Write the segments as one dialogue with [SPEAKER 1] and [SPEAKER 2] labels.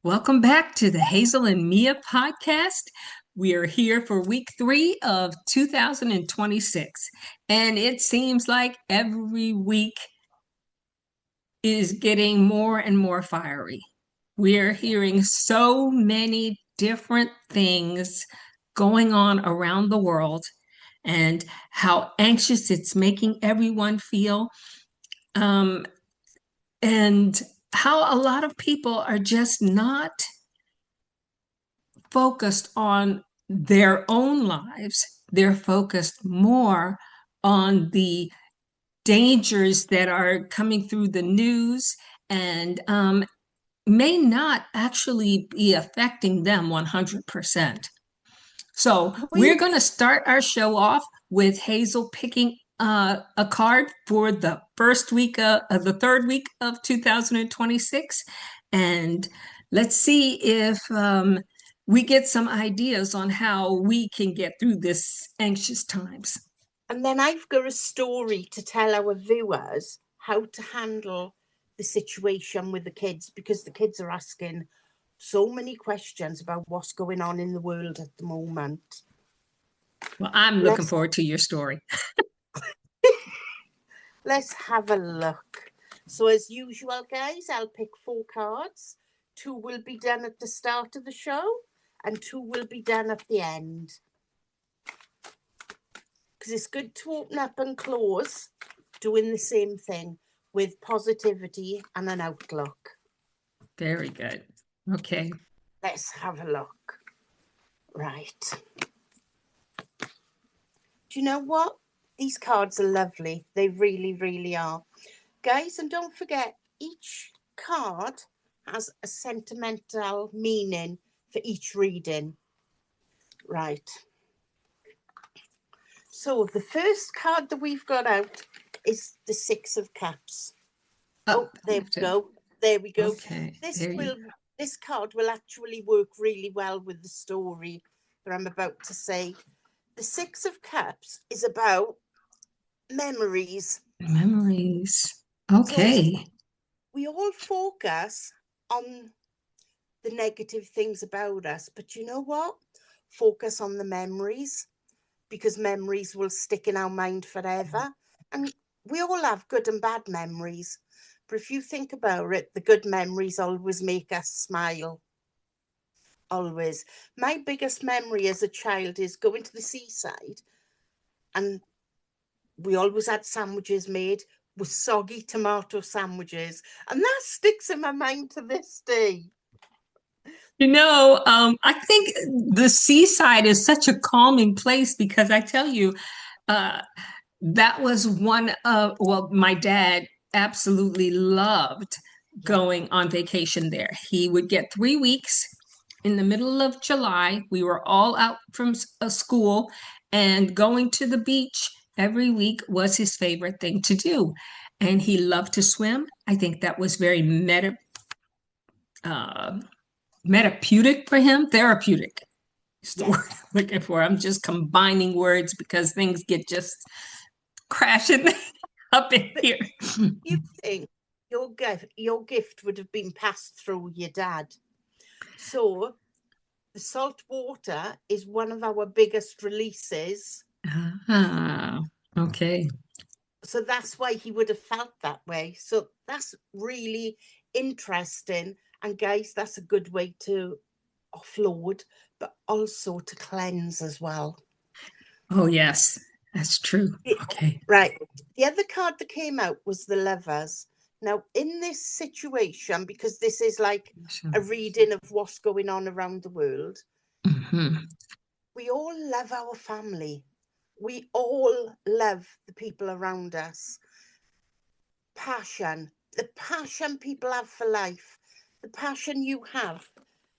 [SPEAKER 1] Welcome back to the Hazel and Mia podcast. We are here for week 3 of 2026, and it seems like every week is getting more and more fiery. We are hearing so many different things going on around the world and how anxious it's making everyone feel. Um, and how a lot of people are just not focused on their own lives. They're focused more on the dangers that are coming through the news and may not actually be affecting them 100%. So
[SPEAKER 2] We
[SPEAKER 1] we're going to start our show off with Hazel picking a card for the first week of the third week of 2026. And let's see if we get some ideas on how we can get through this anxious times.
[SPEAKER 2] and then I've got a story to tell our viewers how to handle the situation with the kids, because the kids are asking so many questions about what's going on in the world at the moment.
[SPEAKER 1] Well, I'm looking
[SPEAKER 2] Let's
[SPEAKER 1] forward to your story.
[SPEAKER 2] let's have a look. So as usual, guys, I'll pick 4 cards. 2 will be done at the start of the show and 2 will be done at the end. Because it's good to open up and close doing the same thing with positivity and an outlook.
[SPEAKER 1] Very good. Okay.
[SPEAKER 2] Let's have a look. Right. Do you know what? These cards are lovely. They really, really are. Guys, and don't forget, each card has a sentimental meaning for each reading. Right. So the first card that we've got out is the 6 of Cups. Oh, there we go. There we go.
[SPEAKER 1] Okay.
[SPEAKER 2] This card will actually work really well with the story that I'm about to say. The 6 of Cups is about memories.
[SPEAKER 1] Memories.
[SPEAKER 2] So
[SPEAKER 1] Okay.
[SPEAKER 2] we all focus on the negative things about us, but you know what? Focus on the memories, because memories will stick in our mind forever. And we all have good and bad memories. But if you think about it, the good memories always make us smile. Always. My biggest memory as a child is going to the seaside, and we always had sandwiches made with soggy tomato sandwiches. And that sticks in my mind to this day.
[SPEAKER 1] I think the seaside is such a calming place because I tell you, uh, that was well, my dad absolutely loved
[SPEAKER 2] Yeah.
[SPEAKER 1] going on vacation there. He would get 3 weeks in the middle of July. We were all out from school, and going to the beach every week was his favorite thing to do. And he loved to swim. I think that was very uh, metapeutic for him, therapeutic is the word
[SPEAKER 2] Yes.
[SPEAKER 1] I'm looking for. I'm just combining words because things get just crashing up in
[SPEAKER 2] But
[SPEAKER 1] here.
[SPEAKER 2] you think your gift would have been passed through your dad. So the salt water is one of our biggest releases.
[SPEAKER 1] Ah, okay.
[SPEAKER 2] So that's why he would have felt that way. So that's really interesting. And guys, that's a good way to offload, but also to cleanse as well.
[SPEAKER 1] Oh, yes, that's true. Okay.
[SPEAKER 2] Right. The other card that came out was the Lovers. Now, in this situation, because this is like a reading of what's going on around the world,
[SPEAKER 1] Mhm.
[SPEAKER 2] we all love our family. We all love the people around us. Passion, the passion people have for life, the passion you have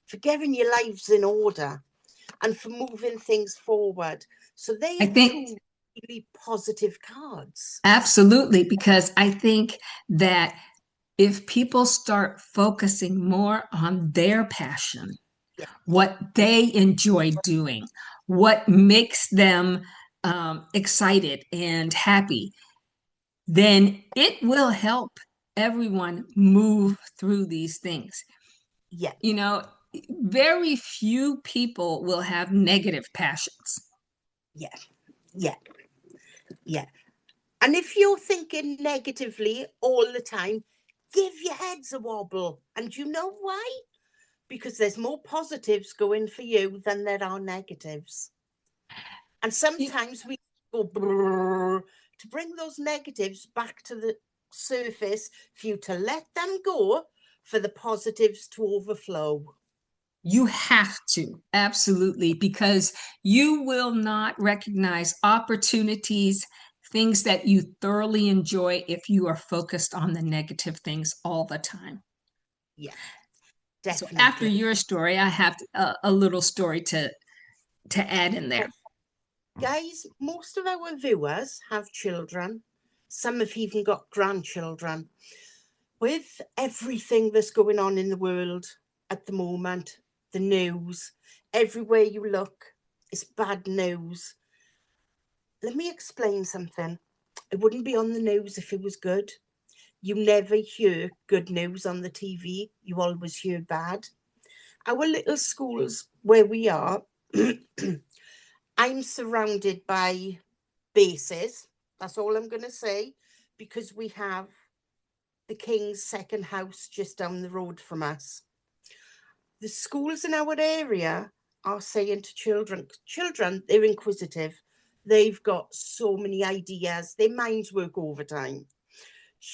[SPEAKER 2] for getting your lives in order and for moving things forward. So they
[SPEAKER 1] I
[SPEAKER 2] are
[SPEAKER 1] think
[SPEAKER 2] two really positive cards.
[SPEAKER 1] absolutely, because I think that if people start focusing more on their passion,
[SPEAKER 2] Yeah.
[SPEAKER 1] what they enjoy doing, what makes them excited and happy, then it will help everyone move through these things.
[SPEAKER 2] Yeah.
[SPEAKER 1] You know, very few people will have negative passions.
[SPEAKER 2] Yeah. Yeah. Yeah. And if you're thinking negatively all the time, give your heads a wobble. And you know why? Because there's more positives going for you than there are negatives. And
[SPEAKER 1] You,
[SPEAKER 2] sometimes we go brrr, to bring those negatives back to the surface for you to let them go for the positives to overflow.
[SPEAKER 1] you have to, absolutely, because you will not recognize opportunities, things that you thoroughly enjoy if you are focused on the negative things all the time.
[SPEAKER 2] Yeah,
[SPEAKER 1] So after
[SPEAKER 2] definitely.
[SPEAKER 1] your story, I have a little story to add in there.
[SPEAKER 2] Guys, most of our viewers have children. Some have even got grandchildren. With everything that's going on in the world at the moment, the news, everywhere you look, it's bad news. Let me explain something. It wouldn't be on the news if it was good. You never hear good news on the TV, you always hear bad. Our little schools where we are, I'm surrounded by bases. That's all I'm going to say, because we have the King's second house just down the road from us. The schools in our area are saying to children, they're inquisitive. They've got so many ideas. Their minds work overtime.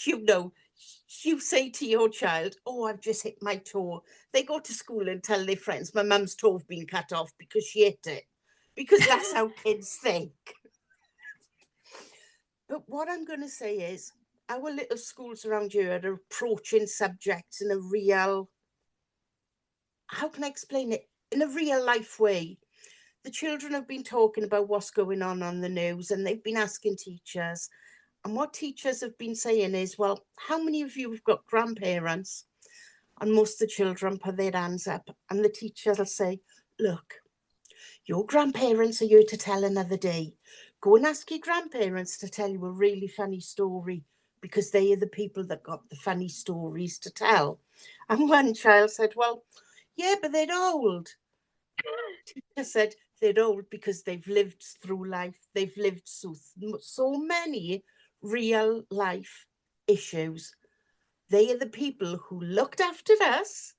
[SPEAKER 2] You know, you say to your child, oh, I've just hit my toe. They go to school and tell their friends, my mum's toe's been cut off because she hit it. Because that's how kids think. But what I'm going to say is, our little schools around here are approaching subjects in a real, how can I explain it? In a real life way. The children have been talking about what's going on the news, and they've been asking teachers. And what teachers have been saying is, well, how many of you have got grandparents? And most of the children put their hands up, and the teachers will say, look, your grandparents are here to tell another day. Go and ask your grandparents to tell you a really funny story, because they are the people that got the funny stories to tell. And one child said, well, yeah, but they're old. Teacher said they're old because they've lived through life. They've lived so many real life issues. They are the people who looked after us,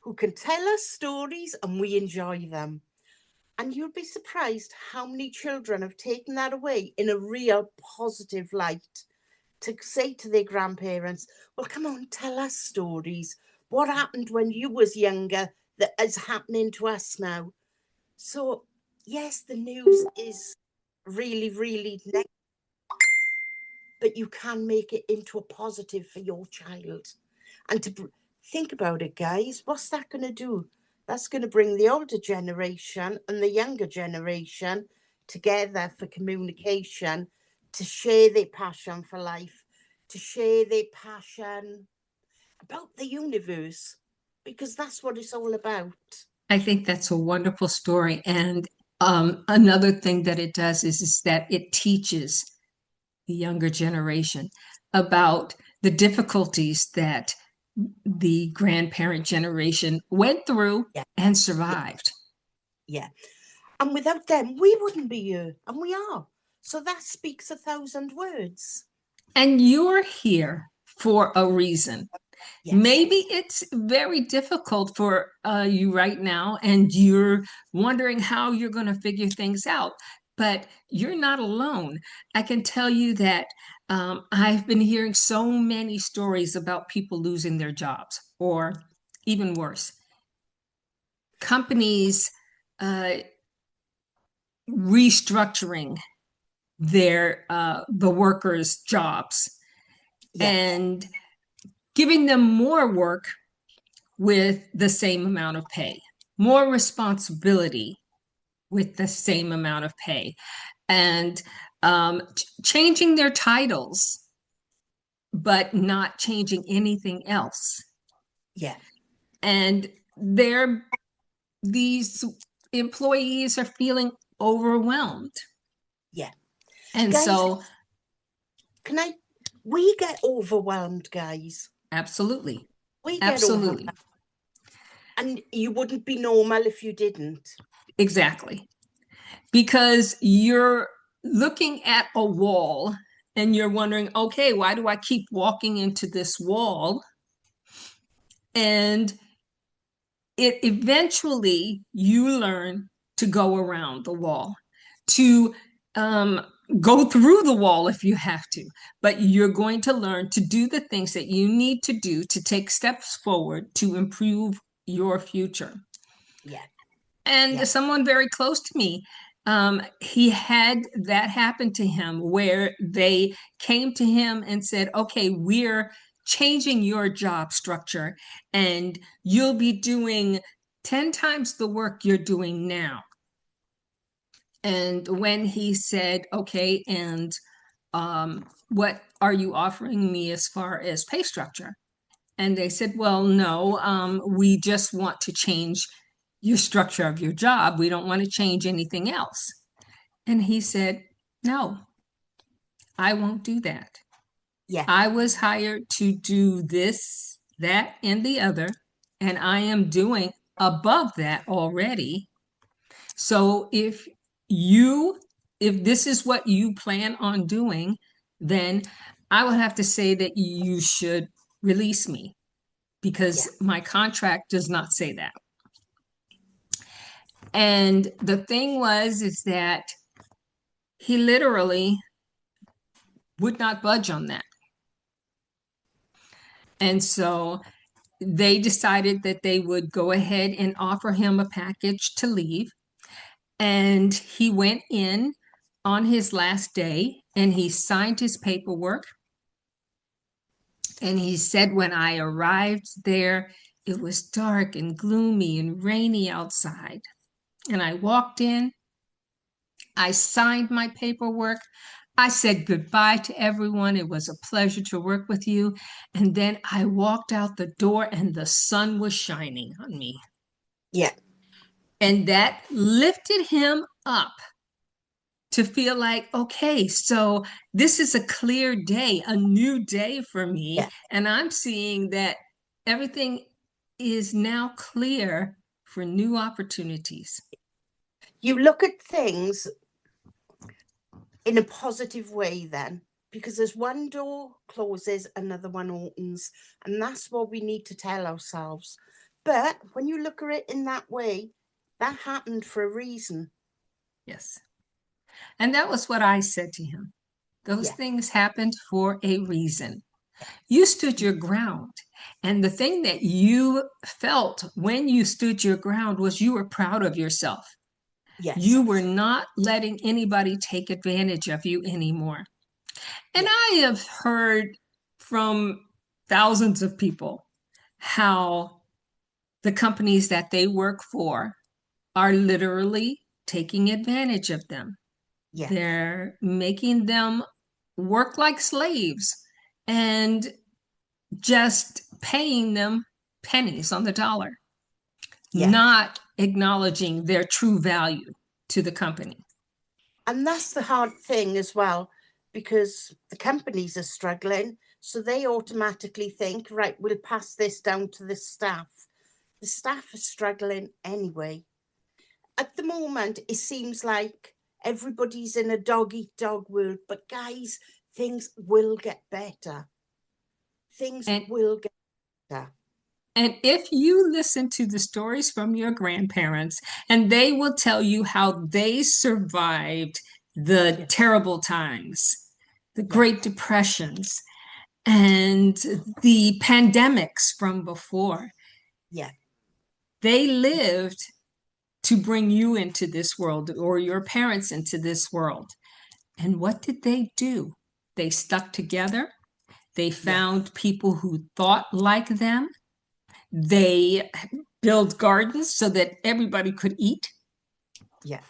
[SPEAKER 2] who can tell us stories, and we enjoy them. And you'll be surprised how many children have taken that away in a real positive light, to say to their grandparents, well, come on, tell us stories. What happened when you was younger that is happening to us now? So, yes, the news is really, really negative, but you can make it into a positive for your child. And to think about it, guys, what's that going to do? That's going to bring the older generation and the younger generation together for communication, to share their passion for life, to share their passion about the universe, because that's what it's all about.
[SPEAKER 1] I think that's a wonderful story. And another thing that it does is that it teaches the younger generation about the difficulties that the grandparent generation went through
[SPEAKER 2] Yeah,
[SPEAKER 1] and
[SPEAKER 2] yeah,
[SPEAKER 1] survived.
[SPEAKER 2] yeah. And without them, we wouldn't be here, and we are. So that speaks 1,000 words.
[SPEAKER 1] And you're here for a reason.
[SPEAKER 2] Yes,
[SPEAKER 1] Maybe it's very difficult for you right now, and you're wondering how you're going to figure things out, but you're not alone. I can tell you that I've been hearing so many stories about people losing their jobs, or even worse, companies uh, restructuring the workers' jobs
[SPEAKER 2] yeah,
[SPEAKER 1] and giving them more work with the same amount of pay, more responsibility with the same amount of pay, and changing their titles but not changing anything else.
[SPEAKER 2] Yeah.
[SPEAKER 1] And these employees are feeling overwhelmed.
[SPEAKER 2] Yeah.
[SPEAKER 1] And
[SPEAKER 2] Guys,
[SPEAKER 1] so,
[SPEAKER 2] we get overwhelmed, guys.
[SPEAKER 1] absolutely,
[SPEAKER 2] We get overwhelmed.
[SPEAKER 1] absolutely,
[SPEAKER 2] And you wouldn't be normal if you didn't.
[SPEAKER 1] exactly. Because you're looking at a wall and you're wondering, okay, why do I keep walking into this wall? And it eventually you learn to go around the wall, to go through the wall if you have to, but you're going to learn to do the things that you need to do to take steps forward to improve your future.
[SPEAKER 2] Yeah.
[SPEAKER 1] And
[SPEAKER 2] Yeah.
[SPEAKER 1] someone very close to me, he had that happen to him where they came to him and said, okay, we're changing your job structure and you'll be doing 10 times the work you're doing now. And when he said, okay, and what are you offering me as far as pay structure? And they said, well, no, we just want to change your structure of your job. We don't want to change anything else. And he said, no, I won't do that.
[SPEAKER 2] Yeah.
[SPEAKER 1] I was hired to do this, that, and the other, and I am doing above that already. So if this is what you plan on doing, then I would have to say that you should release me because
[SPEAKER 2] Yeah.
[SPEAKER 1] my contract does not say that. And the thing is that he literally would not budge on that. And so they decided that they would go ahead and offer him a package to leave. And he went in on his last day and he signed his paperwork. And he said, when I arrived there, it was dark and gloomy and rainy outside. And I walked in, I signed my paperwork. I said goodbye to everyone. It was a pleasure to work with you. And then I walked out the door and the sun was shining on me.
[SPEAKER 2] Yeah.
[SPEAKER 1] And that lifted him up to feel like, okay, so this is a clear day, a new day for me.
[SPEAKER 2] Yeah.
[SPEAKER 1] And I'm seeing that everything is now clear for new opportunities.
[SPEAKER 2] You look at things in a positive way then, because as one door closes, another one opens. And that's what we need to tell ourselves. But when you look at it in that way, that happened for a reason.
[SPEAKER 1] Yes. And that was what I said to him. Those
[SPEAKER 2] Yeah.
[SPEAKER 1] things happened for a reason. You stood your ground. And the thing that you felt when you stood your ground was you were proud of yourself.
[SPEAKER 2] Yes.
[SPEAKER 1] You were not letting anybody take advantage of you anymore. And
[SPEAKER 2] Yeah.
[SPEAKER 1] I have heard from thousands of people how the companies that they work for are literally taking advantage of them.
[SPEAKER 2] Yeah.
[SPEAKER 1] They're making them work like slaves and just paying them pennies on the dollar,
[SPEAKER 2] Yeah.
[SPEAKER 1] not acknowledging their true value to the company.
[SPEAKER 2] And that's the hard thing as well, because the companies are struggling. So they automatically think, right, we'll pass this down to the staff. The staff are struggling anyway. At the moment, it seems like everybody's in a dog eat dog world. But guys, things will get better. Things
[SPEAKER 1] And
[SPEAKER 2] will get better.
[SPEAKER 1] And if you listen to the stories from your grandparents, and they will tell you how they survived the
[SPEAKER 2] Yeah.
[SPEAKER 1] terrible times, the
[SPEAKER 2] Yeah.
[SPEAKER 1] Great Depressions, and the pandemics from before,
[SPEAKER 2] Yeah.
[SPEAKER 1] they lived to bring you into this world or your parents into this world. And what did they do? They stuck together. They
[SPEAKER 2] Yeah.
[SPEAKER 1] found people who thought like them. They built gardens so that everybody could eat.
[SPEAKER 2] Yeah.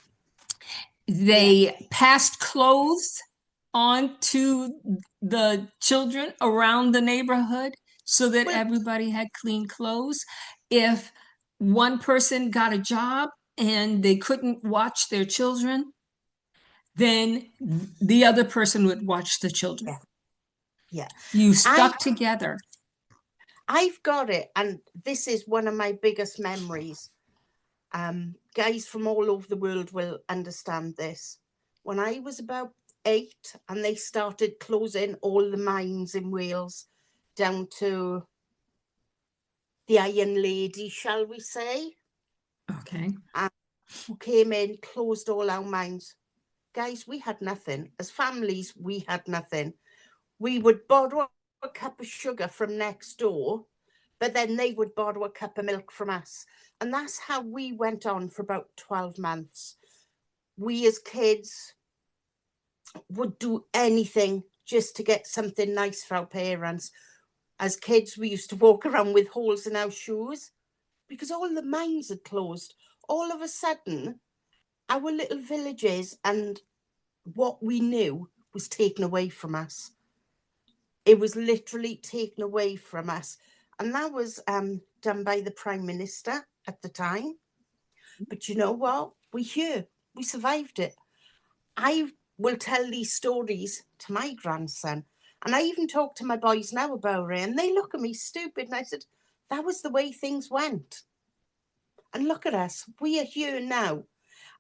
[SPEAKER 2] Yeah.
[SPEAKER 1] They passed clothes onto the children around the neighborhood so that
[SPEAKER 2] Well,
[SPEAKER 1] everybody had clean clothes. If one person got a job and they couldn't watch their children, then the other person would watch the children.
[SPEAKER 2] yeah, yeah.
[SPEAKER 1] You
[SPEAKER 2] I
[SPEAKER 1] stuck together.
[SPEAKER 2] I've got it, and this is one of my biggest memories. Guys from all over the world will understand this. When I was about 8 and they started closing all the mines in Wales down to the Iron Lady, shall we say,
[SPEAKER 1] Okay.
[SPEAKER 2] who came in, closed all our mines. Guys, we had nothing. As families, we had nothing. We would borrow a cup of sugar from next door, but then they would borrow a cup of milk from us. And that's how we went on for about 12 months. We as kids would do anything just to get something nice for our parents. As kids, we used to walk around with holes in our shoes because all the mines had closed. All of a sudden, our little villages and what we knew was taken away from us. It was literally taken away from us. And that was done by the Prime Minister at the time. But you know what? We're here. We survived it. I will tell these stories to my grandson. And I even talk to my boys now about it. And they look at me stupid. And I said, that was the way things went. And look at us. We are here now.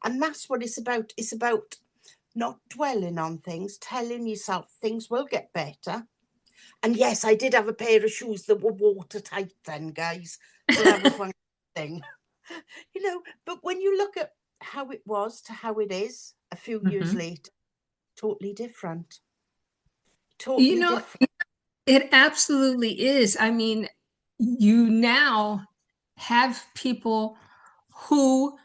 [SPEAKER 2] And that's what it's about. It's about not dwelling on things, telling yourself things will get better. And yes, I did have a pair of shoes that were watertight then, guys. So that was one thing. But when you look at how it was to how it is a few years
[SPEAKER 1] Mhm.
[SPEAKER 2] later, totally different.
[SPEAKER 1] You
[SPEAKER 2] Totally
[SPEAKER 1] know,
[SPEAKER 2] different.
[SPEAKER 1] it absolutely is. I mean, you now have people who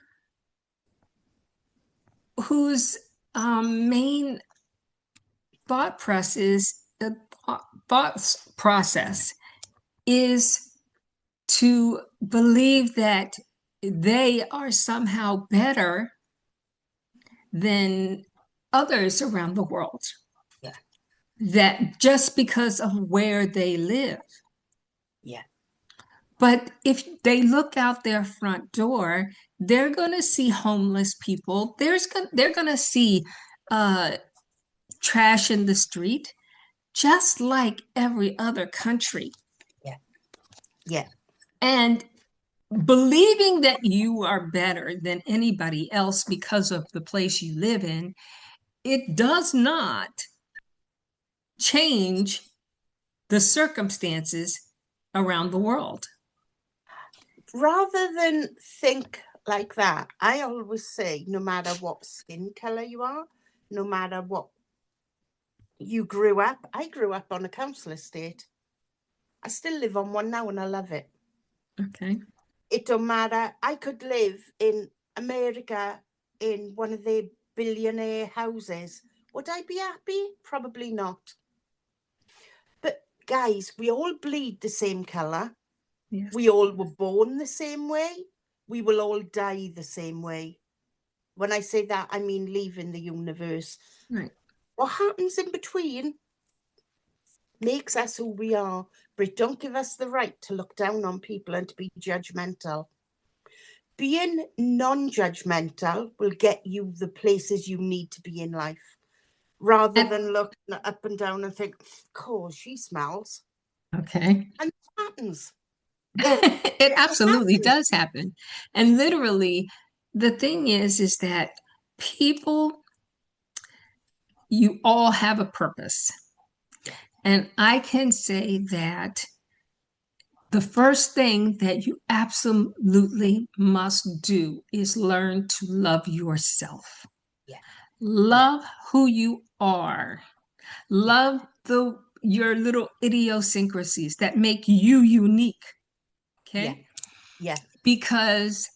[SPEAKER 1] whose main thought process thought process is to believe that they are somehow better than others around the world,
[SPEAKER 2] Yeah,
[SPEAKER 1] that just because of where they live.
[SPEAKER 2] yeah,
[SPEAKER 1] But if they look out their front door, they're going to see homeless people. They're going to see uh, trash in the street, just like every other country.
[SPEAKER 2] yeah, yeah.
[SPEAKER 1] And believing that you are better than anybody else because of the place you live in, it does not change the circumstances around the world.
[SPEAKER 2] Rather than think like that, I always say no matter what skin colour you are, no matter what you grew up, I grew up on a council estate. I still live on one now and I love it.
[SPEAKER 1] Okay.
[SPEAKER 2] It don't matter. I could live in America in one of their billionaire houses. Would I be happy? Probably not. But guys, we all bleed the same colour.
[SPEAKER 1] Yes.
[SPEAKER 2] We all were born the same way. We will all die the same way. When I say that, I mean leaving the universe.
[SPEAKER 1] Right.
[SPEAKER 2] What happens in between makes us who we are, but it don't give us the right to look down on people and to be judgmental. Being non-judgmental will get you the places you need to be in life, rather
[SPEAKER 1] And-
[SPEAKER 2] than looking up and down and think, "Course she smells,"
[SPEAKER 1] okay.
[SPEAKER 2] and it happens.
[SPEAKER 1] It
[SPEAKER 2] It
[SPEAKER 1] absolutely
[SPEAKER 2] happens.
[SPEAKER 1] does happen. And literally, the thing is that people, you all have a purpose.
[SPEAKER 2] Yeah,
[SPEAKER 1] And I can say that the first thing that you absolutely must do is learn to love yourself.
[SPEAKER 2] yeah, yeah,
[SPEAKER 1] Love who you are.
[SPEAKER 2] yeah,
[SPEAKER 1] Love the your little idiosyncrasies that make you unique.
[SPEAKER 2] yeah,
[SPEAKER 1] Okay?
[SPEAKER 2] yeah,
[SPEAKER 1] Because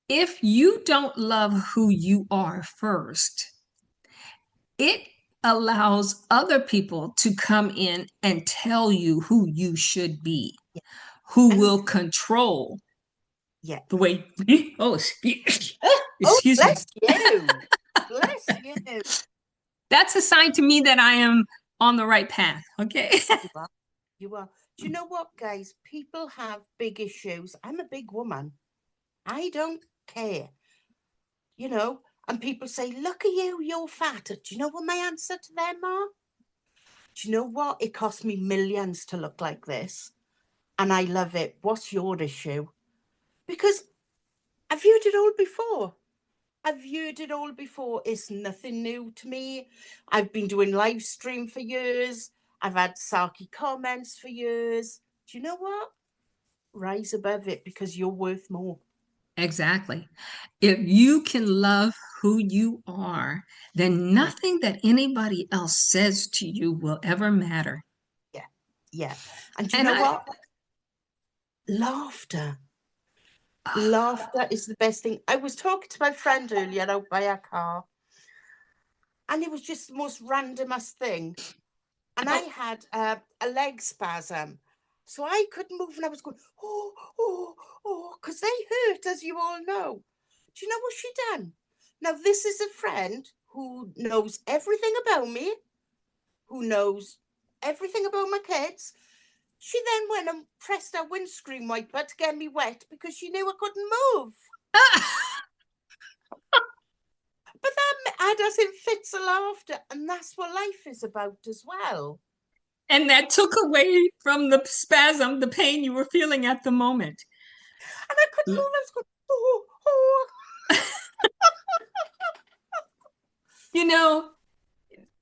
[SPEAKER 1] if you don't love who you are first, it allows other people to come in and tell you who you should be,
[SPEAKER 2] yeah.
[SPEAKER 1] who
[SPEAKER 2] And
[SPEAKER 1] will control
[SPEAKER 2] yeah.
[SPEAKER 1] the way. Oh,
[SPEAKER 2] Oh,
[SPEAKER 1] excuse me.
[SPEAKER 2] bless you. Bless you.
[SPEAKER 1] That's a sign to me that I am on the right path. Okay.
[SPEAKER 2] You are. You are. Do you know what, guys? People have big issues. I'm a big woman. I don't care, you know. And people say, "Look at you, you're fat." Do you know what my answer to them are? Do you know what? It cost me millions to look like this, and I love it. What's your issue? Because I've viewed it all before. I've viewed it all before. It's nothing new to me. I've been doing live stream for years. I've had sarky comments for years. Do you know what? Rise above it because you're worth more.
[SPEAKER 1] Exactly. If you can love who you are, then
[SPEAKER 2] Yeah,
[SPEAKER 1] nothing that anybody else says to you will ever matter.
[SPEAKER 2] yeah, yeah. And do you
[SPEAKER 1] And
[SPEAKER 2] know
[SPEAKER 1] I,
[SPEAKER 2] what? Laughter. Laughter is the best thing. I was talking to my friend earlier out by our car, and it was just the most randomest thing. And I had a leg spasm. So I couldn't move and I was going, oh, oh, oh, because they hurt, as you all know. Do you know what she done? Now, this is a friend who knows everything about me, who knows everything about my kids. She then went and pressed her windscreen wiper to get me wet because she knew I couldn't move. But that had us in fits of laughter, and that's what life is about as well.
[SPEAKER 1] and that took away from the spasm, the pain you were feeling at the moment.
[SPEAKER 2] And I couldn't move. I was going, oh, oh.
[SPEAKER 1] You know,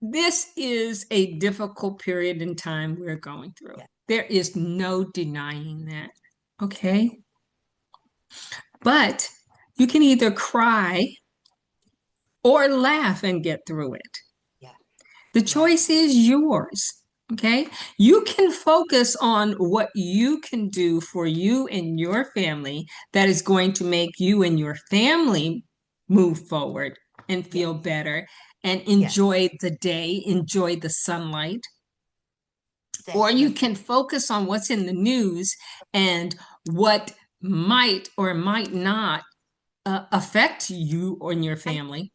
[SPEAKER 1] this is a difficult period in time we're going through.
[SPEAKER 2] Yeah.
[SPEAKER 1] There is no denying that. Okay. But you can either cry or laugh and get through it.
[SPEAKER 2] Yeah.
[SPEAKER 1] The
[SPEAKER 2] Yeah.
[SPEAKER 1] choice is yours. Okay. You can focus on what you can do for you and your family that is going to make you and your family move forward and feel better and
[SPEAKER 2] Yeah.
[SPEAKER 1] enjoy the day, enjoy the sunlight. Or you
[SPEAKER 2] Definitely.
[SPEAKER 1] can focus on what's in the news and what might or might not affect you or your
[SPEAKER 2] And
[SPEAKER 1] family.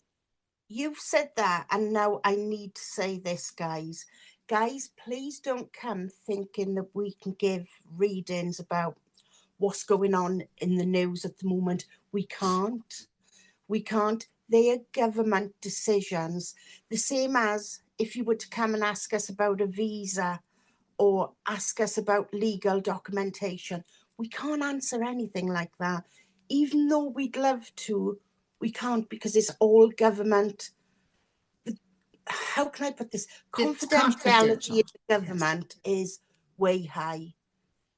[SPEAKER 2] you've said that, and now I need to say this, guys. Guys, please don't come thinking that we can give readings about what's going on in the news at the moment. We can't. We can't. They are government decisions. The same as if you were to come and ask us about a visa or ask us about legal documentation. We can't answer anything like that. Even though we'd love to, we can't because it's all government. How can I put this?
[SPEAKER 1] It's
[SPEAKER 2] Confidentiality
[SPEAKER 1] confidential.
[SPEAKER 2] in the government is way high.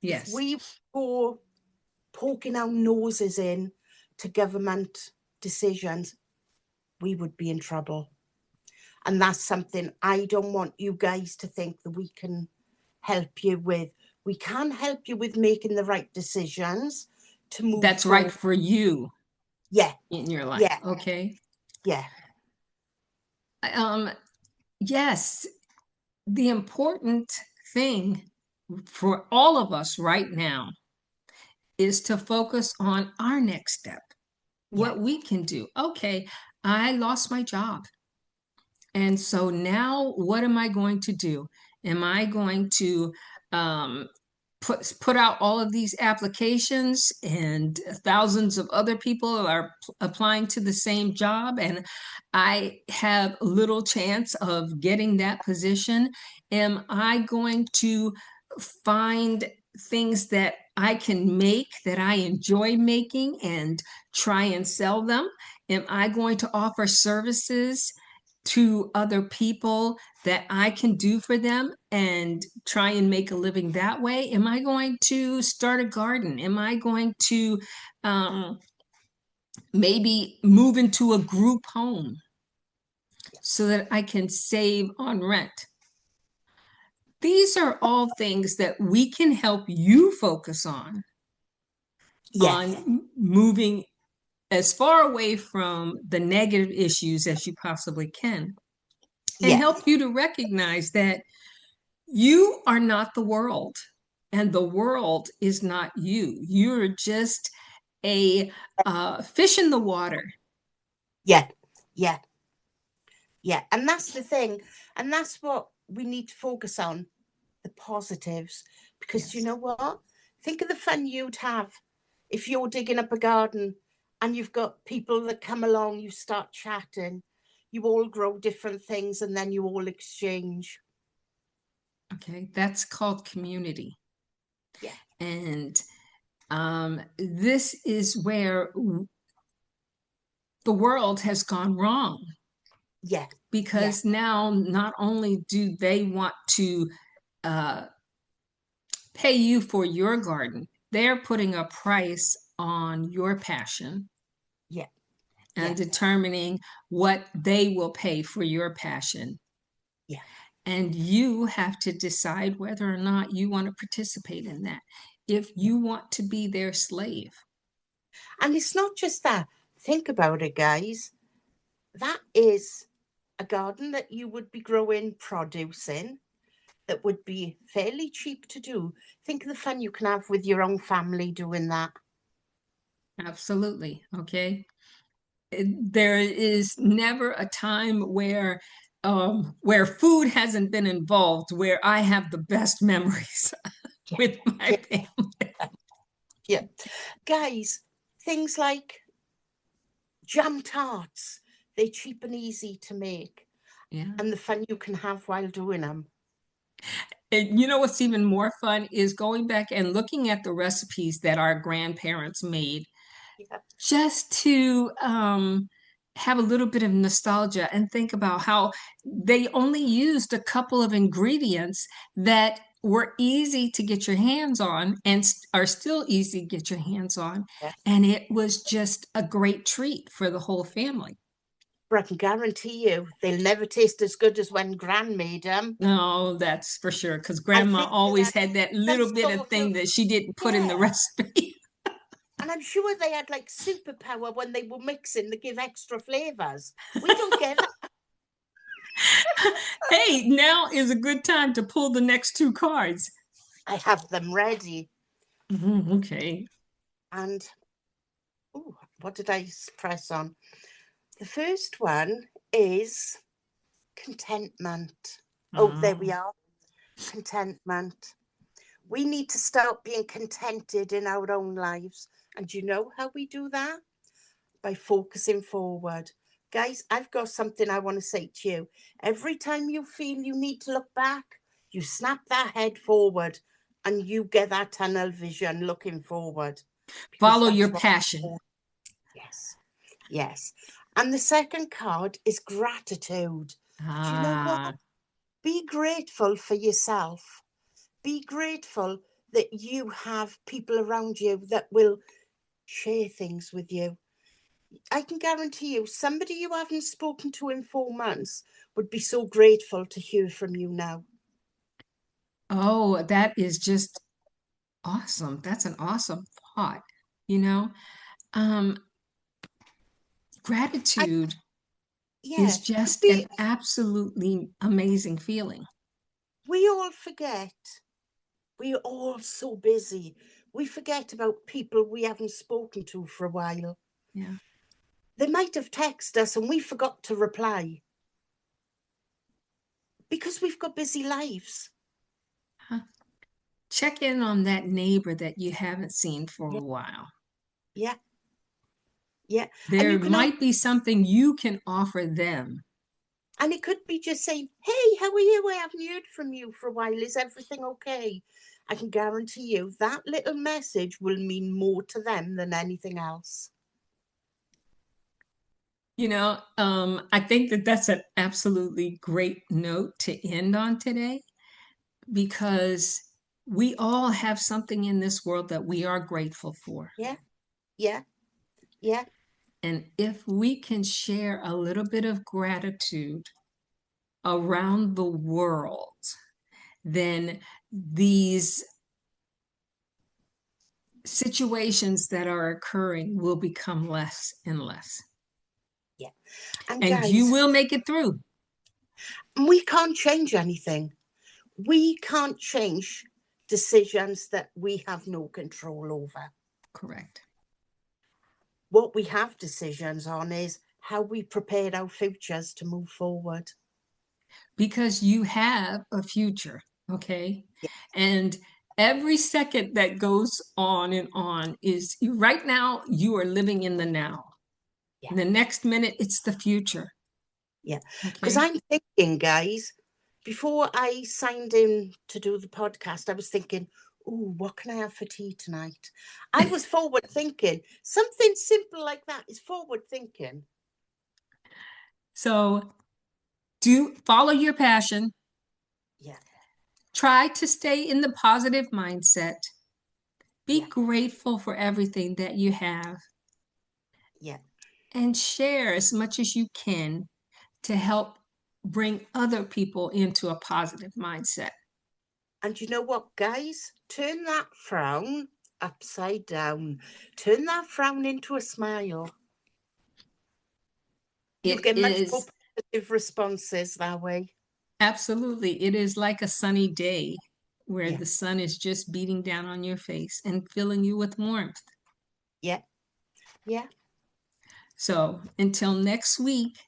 [SPEAKER 2] If
[SPEAKER 1] Yes.
[SPEAKER 2] we go poking our noses in to government decisions, we would be in trouble. And that's something I don't want you guys to think that we can help you with. We can help you with making the right decisions to move
[SPEAKER 1] That's right
[SPEAKER 2] forward.
[SPEAKER 1] for you
[SPEAKER 2] Yeah,
[SPEAKER 1] in your life.
[SPEAKER 2] yeah,
[SPEAKER 1] Okay.
[SPEAKER 2] yeah,
[SPEAKER 1] Um, yes, the important thing for all of us right now is to focus on our next step,
[SPEAKER 2] yeah,
[SPEAKER 1] what we can do. Okay, I lost my job. And so now what am I going to do? Am I going to um, put out all of these applications and thousands of other people are applying to the same job and I have little chance of getting that position? Am I going to find things that I can make that I enjoy making and try and sell them? Am I going to offer services to other people that I can do for them and try and make a living that way? Am I going to start a garden? Am I going to um, maybe move into a group home so that I can save on rent? These are all things that we can help you focus
[SPEAKER 2] yeah,
[SPEAKER 1] on moving as far away from the negative issues as you possibly can, and
[SPEAKER 2] yeah,
[SPEAKER 1] help you to recognize that you are not the world, and the world is not you. You're just a fish in the water.
[SPEAKER 2] yeah, yeah, Yeah. And that's the thing. And that's what we need to focus on, the positives. Because you
[SPEAKER 1] Yes.
[SPEAKER 2] know what? Think of the fun you'd have if you're digging up a garden and you've got people that come along, you start chatting, you all grow different things, and then you all exchange.
[SPEAKER 1] Okay. That's called community.
[SPEAKER 2] Yeah.
[SPEAKER 1] And this is where the world has gone wrong,
[SPEAKER 2] Yeah. Yeah.
[SPEAKER 1] because now not only do they want to uh, pay you for your garden, they're putting a price on your passion
[SPEAKER 2] Yeah.
[SPEAKER 1] and
[SPEAKER 2] Yeah.
[SPEAKER 1] determining what they will pay for your passion.
[SPEAKER 2] Yeah.
[SPEAKER 1] And you have to decide whether or not you want to participate in that, if
[SPEAKER 2] Yeah.
[SPEAKER 1] you want to be their slave.
[SPEAKER 2] And it's not just that. Think about it, guys. That is a garden that you would be growing produce in that would be fairly cheap to do. Think of the fun you can have with your own family doing that.
[SPEAKER 1] Absolutely. Okay. There is never a time where food hasn't been involved, where I have the best memories
[SPEAKER 2] Yeah.
[SPEAKER 1] with my
[SPEAKER 2] Yeah.
[SPEAKER 1] family.
[SPEAKER 2] Yeah. Guys, things like jam tarts, they're cheap and easy to make,
[SPEAKER 1] Yeah.
[SPEAKER 2] and the fun you can have while doing them.
[SPEAKER 1] And you know what's even more fun is going back and looking at the recipes that our grandparents made,
[SPEAKER 2] Yeah.
[SPEAKER 1] just to have a little bit of nostalgia and think about how they only used a couple of ingredients that were easy to get your hands on and are still easy to get your hands on.
[SPEAKER 2] Yeah.
[SPEAKER 1] And it was just a great treat for the whole family.
[SPEAKER 2] But I can guarantee you they'll never taste as good as when Gran made them.
[SPEAKER 1] No, that's for sure, because
[SPEAKER 2] I
[SPEAKER 1] grandma
[SPEAKER 2] think they
[SPEAKER 1] always
[SPEAKER 2] had
[SPEAKER 1] had that
[SPEAKER 2] some
[SPEAKER 1] little bit of
[SPEAKER 2] sort
[SPEAKER 1] thing
[SPEAKER 2] of,
[SPEAKER 1] that she didn't put in the
[SPEAKER 2] yeah.
[SPEAKER 1] recipe.
[SPEAKER 2] And I'm sure they had like superpower when they were mixing to give extra flavors. We don't get that.
[SPEAKER 1] Hey, now is a good time to pull the next two cards.
[SPEAKER 2] I have them ready.
[SPEAKER 1] Okay.
[SPEAKER 2] And oh, what did I press on? The first one is contentment. Oh, there we
[SPEAKER 1] Oh,
[SPEAKER 2] are. Contentment. We need to start being contented in our own lives. And you know how we do that? By focusing forward. Guys, I've got something I want to say to you. Every time you feel you need to look back, you snap that head forward and you get that tunnel vision looking forward, because
[SPEAKER 1] follow
[SPEAKER 2] that's
[SPEAKER 1] your
[SPEAKER 2] what.
[SPEAKER 1] passion.
[SPEAKER 2] Yes. Yes. And the second card is gratitude. Do you know what?
[SPEAKER 1] Ah,
[SPEAKER 2] Be grateful for yourself. Be grateful that you have people around you that will share things with you. I can guarantee you, somebody you haven't spoken to in 4 months would be so grateful to hear from you now.
[SPEAKER 1] oh, that is just awesome. That's an awesome thought. You know, um,
[SPEAKER 2] I,
[SPEAKER 1] gratitude
[SPEAKER 2] yeah,
[SPEAKER 1] is just
[SPEAKER 2] we
[SPEAKER 1] an absolutely amazing feeling.
[SPEAKER 2] we all forget. We're all so busy. We forget about people we haven't spoken to for a while.
[SPEAKER 1] Yeah.
[SPEAKER 2] They might have texted us and we forgot to reply because we've got busy lives.
[SPEAKER 1] Huh. Check in on that neighbor that you haven't seen for
[SPEAKER 2] Yeah,
[SPEAKER 1] a while.
[SPEAKER 2] yeah, yeah. And
[SPEAKER 1] There
[SPEAKER 2] you can all,
[SPEAKER 1] might be something you can offer them.
[SPEAKER 2] and it could be just saying, "Hey, how are you? I haven't heard from you for a while. Is everything okay?" I can guarantee you that little message will mean more to them than anything else.
[SPEAKER 1] I think that that's an absolutely great note to end on today, because we all have something in this world that we are grateful for.
[SPEAKER 2] Yeah, yeah, yeah,
[SPEAKER 1] And if we can share a little bit of gratitude around the world, then these situations that are occurring will become less and less.
[SPEAKER 2] yeah. And
[SPEAKER 1] And you
[SPEAKER 2] guys,
[SPEAKER 1] will make it through.
[SPEAKER 2] we can't change anything. We can't change decisions that we have no control over.
[SPEAKER 1] Correct.
[SPEAKER 2] What we have decisions on is how we prepared our futures to move forward.
[SPEAKER 1] Because you have a future, okay?
[SPEAKER 2] Yeah.
[SPEAKER 1] And every second that goes on and on is right now, you are living in the now.
[SPEAKER 2] Yeah.
[SPEAKER 1] The next minute, it's the future.
[SPEAKER 2] Yeah. Because
[SPEAKER 1] Okay.
[SPEAKER 2] I'm thinking, guys, before I signed in to do the podcast, I was thinking, oh, what can I have for tea tonight? I was forward thinking. Something simple like that is forward thinking.
[SPEAKER 1] So do follow your passion.
[SPEAKER 2] Yeah.
[SPEAKER 1] Try to stay in the positive mindset. Be
[SPEAKER 2] Yeah.
[SPEAKER 1] grateful for everything that you have
[SPEAKER 2] Yeah.
[SPEAKER 1] and share as much as you can to help bring other people into a positive mindset.
[SPEAKER 2] And you know what, guys? Turn that frown upside down. Turn that frown into a smile. You'll
[SPEAKER 1] It
[SPEAKER 2] get much more
[SPEAKER 1] is
[SPEAKER 2] positive responses that way.
[SPEAKER 1] absolutely, it is like a sunny day where
[SPEAKER 2] Yeah.
[SPEAKER 1] the sun is just beating down on your face and filling you with warmth.
[SPEAKER 2] Yeah. Yeah.
[SPEAKER 1] So until next week,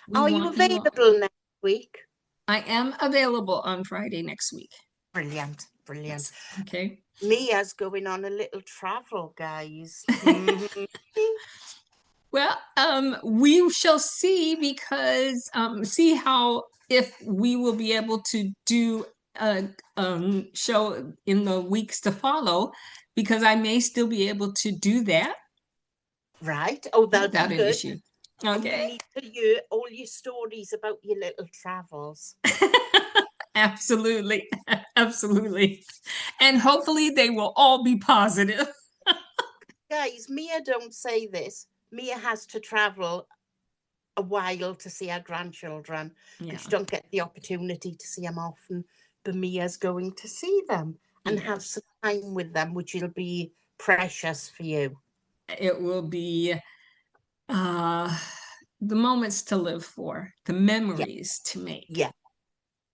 [SPEAKER 1] we
[SPEAKER 2] Are you
[SPEAKER 1] want you all.
[SPEAKER 2] available next week?
[SPEAKER 1] I am available on Friday next week.
[SPEAKER 2] Brilliant. Brilliant.
[SPEAKER 1] Yes. Okay.
[SPEAKER 2] Mia's going on a little travel, guys.
[SPEAKER 1] Well, we shall see because see how if we will be able to do a show in the weeks to follow, because I may still be able to do that
[SPEAKER 2] Right. Oh, that'll be
[SPEAKER 1] without an
[SPEAKER 2] good.
[SPEAKER 1] issue.
[SPEAKER 2] And we
[SPEAKER 1] Okay.
[SPEAKER 2] need to hear all your stories about your little travels.
[SPEAKER 1] Absolutely. Absolutely. And hopefully they will all be positive.
[SPEAKER 2] Guys, Mia don't say this. Mia has to travel a while to see our grandchildren,
[SPEAKER 1] Yeah.
[SPEAKER 2] and she don't get the opportunity to see them often. But Mia's going to see them and have
[SPEAKER 1] Yes.
[SPEAKER 2] some time with them, which will be precious for you.
[SPEAKER 1] It will be uh the moments to live for, the
[SPEAKER 2] Yeah,
[SPEAKER 1] memories to make.
[SPEAKER 2] yeah,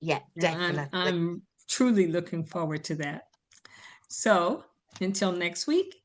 [SPEAKER 2] yeah,
[SPEAKER 1] And
[SPEAKER 2] definitely.
[SPEAKER 1] I'm truly looking forward to that. So until next week,